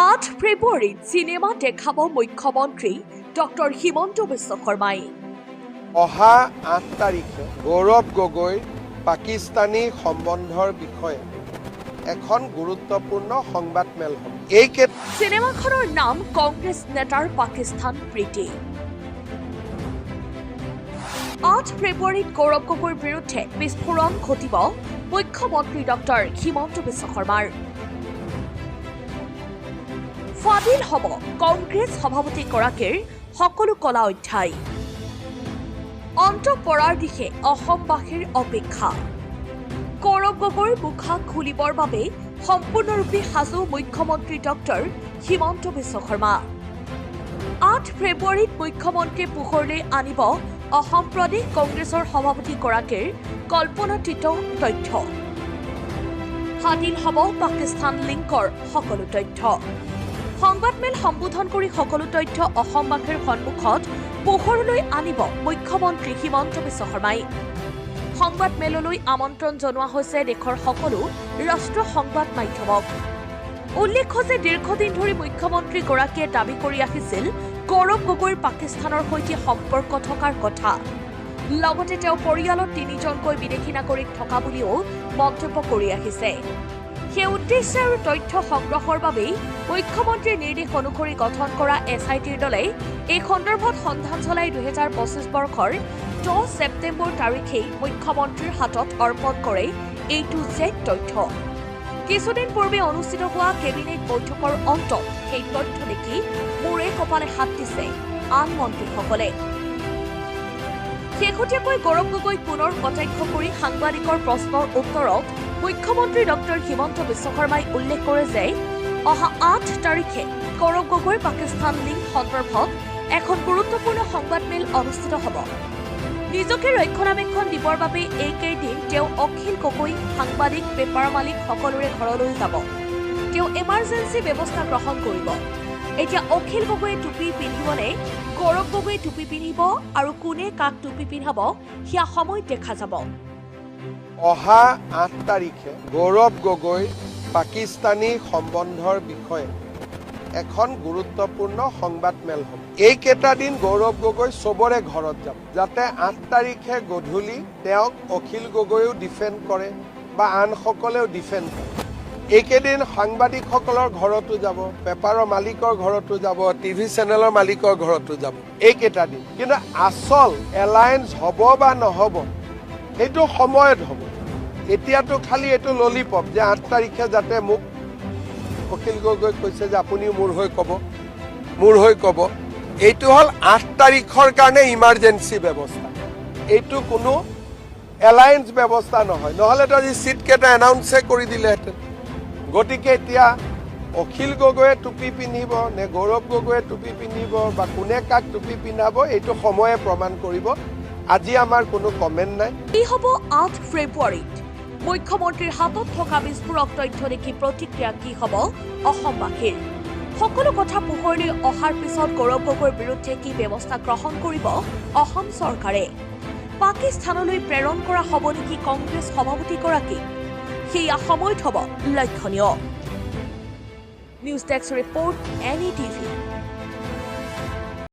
8 ফেব্ৰুৱাৰীত চিনেমা দেখাব মুখ্যমন্ত্ৰী ডক্টৰ হিমন্ত বিশ্ব শৰ্মাই। অহা 8 তাৰিখে গৌৰৱ গগৈৰ পাকিস্তানী সম্বন্ধৰ বিষয়ে এখন গুৰুত্বপূৰ্ণ সংবাদমেল হ'ব। এই চিনেমাখনৰ নাম কংগ্ৰেছ নেতাৰ পাকিস্তান প্ৰীতি। 8 ফেব্ৰুৱাৰীত গৌৰৱ গগৈৰ বিৰুদ্ধে বিস্ফোৰণ ঘটিব মুখ্যমন্ত্ৰী ডক্টৰ হিমন্ত বিশ্ব শৰ্মাৰ। ফাদিল হ'ব কংগ্ৰেছ সভাপতিগৰাকীৰ সকলো কলা অধ্যায়। অন্ত পৰাৰ দিশে অসমবাসীৰ অপেক্ষা। গৌৰৱ গগৈৰ মুখা খুলিবৰ বাবে সম্পূৰ্ণৰূপে সাজু মুখ্যমন্ত্ৰী ডক্টৰ হিমন্ত বিশ্ব শৰ্মা। 8 ফেব্ৰুৱাৰীত মুখ্যমন্ত্ৰীয়ে পোহৰলৈ আনিব অসম প্ৰদেশ কংগ্ৰেছৰ সভাপতিগৰাকীৰ কল্পনাতীত তথ্য। ফাদিল হ'ব পাকিস্তান লিংকৰ সকলো তথ্য। সংবাদমেল সম্বোধন কৰি সকলো তথ্য অসমবাসীৰ সন্মুখত পোহৰলৈ আনিব মুখ্যমন্ত্ৰী হিমন্ত বিশ্ব শৰ্মাই। সংবাদমেললৈ আমন্ত্ৰণ জনোৱা হৈছে দেশৰ সকলো ৰাষ্ট্ৰীয় সংবাদ মাধ্যমক। উল্লেখ্য যে দীৰ্ঘদিন ধৰি মুখ্যমন্ত্ৰীগৰাকীয়ে দাবী কৰি আহিছিল গৌৰৱ গগৈৰ পাকিস্তানৰ সৈতে সম্পৰ্ক থকাৰ কথা। লগতে তেওঁ পৰিয়ালত 3জনকৈ বিদেশী নাগৰিক থকা বুলিও মন্তব্য কৰি আহিছে। সেই উদ্দেশ্যে আৰু তথ্য সংগ্ৰহৰ বাবেই মুখ্যমন্ত্ৰীৰ নিৰ্দেশ অনুসৰি গঠন কৰা SITৰ দলে এই সন্দৰ্ভত সন্ধান চলাই 2025 বৰ্ষৰ 10 ছেপ্টেম্বৰ তাৰিখেই মুখ্যমন্ত্ৰীৰ হাতত অৰ্পণ কৰে A to Z তথ্য। কিছুদিন পূৰ্বে অনুষ্ঠিত হোৱা কেবিনেট বৈঠকৰ অন্তত সেই তথ্য দেখি মূৰে কপালে হাত দিছে আন মন্ত্ৰীসকলে। শেহতীয়াকৈ গৌৰৱ গগৈক পুনৰ কটাক্ষ কৰি সাংবাদিকৰ প্ৰশ্নৰ উত্তৰত মুখ্যমন্ত্ৰী ডক্টৰ হিমন্ত বিশ্ব শৰ্মাই উল্লেখ কৰে যে অহা 8 তাৰিখে গৌৰৱ গগৈৰ পাকিস্তান লিংক সন্দৰ্ভত এখন গুৰুত্বপূৰ্ণ সংবাদমেল অনুষ্ঠিত হ'ব। নিজকে ৰক্ষণাবেক্ষণ দিবৰ বাবে এইকেইদিন তেওঁ অখিল গগৈ সাংবাদিক পেপাৰ মালিক সকলোৰে ঘৰলৈ যাব। তেওঁ এমাৰ্জেঞ্চি ব্যৱস্থা গ্ৰহণ কৰিব। এতিয়া অখিল গগৈয়ে টুপি পিন্ধিবনে গৌৰৱ গগৈয়ে টুপি পিন্ধিব আৰু কোনে কাক টুপি পিন্ধাব সেয়া সময়ত দেখা যাব। অহা 8 তাৰিখে গৌৰৱ গগৈৰ পাকিস্তানী সম্বন্ধৰ বিষয়ে এখন গুৰুত্বপূৰ্ণ সংবাদমেল হ'ব। এইকেইটা দিন গৌৰৱ গগৈ চবৰে ঘৰত যাব, যাতে 8 তাৰিখে গধূলি তেওঁক অখিল গগৈও ডিফেণ্ড কৰে বা আনসকলেও ডিফেণ্ড কৰে। এইকেইদিন সাংবাদিকসকলৰ ঘৰতো যাব, পেপাৰৰ মালিকৰ ঘৰতো যাব, টিভি চেনেলৰ মালিকৰ ঘৰতো যাব এইকেইটা দিন। কিন্তু আচল এলায়েন্স হ'ব বা নহ'ব সেইটো সময়ত হ'ব। এতিয়াতো খালি এইটো ললিপপ যে 8 তাৰিখে যাতে মোক অখিল গগৈ কৈছে যে আপুনিও মোৰ হৈ ক'ব। এইটো হ'ল 8 তাৰিখৰ কাৰণে ইমাৰ্জেঞ্চি ব্যৱস্থা। এইটো কোনো এলায়েন্স ব্যৱস্থা নহয়, নহ'লেতো আজি চিটকেইটা এনাউন্সে কৰি দিলেহেঁতেন। গতিকে এতিয়া অখিল গগৈয়ে টুপি পিন্ধিব নে গৌৰৱ গগৈয়ে টুপি পিন্ধিব বা কোনে কাক টুপি পিন্ধাব এইটো সময়ে প্ৰমাণ কৰিব। আজি আমাৰ কোনো কমেণ্ট নাই। এই হ'ব 8 ফেব্ৰুৱাৰীত মুখ্যমন্ত্ৰীৰ হাতত থকা বিস্ফোৰক তথ্য দেখি প্ৰতিক্ৰিয়া কি হ'ব অসমবাসীৰ। সকলো কথা পোহৰলৈ অহাৰ পিছত গৌৰৱ গগৈৰ বিৰুদ্ধে কি ব্যৱস্থা গ্ৰহণ কৰিব অসম চৰকাৰে। পাকিস্তানলৈ প্ৰেৰণ কৰা হ'ব নেকি কংগ্ৰেছ সভাপতিগৰাকী সেয়া সময়ত হ'ব লক্ষণীয়। News desk report NETV।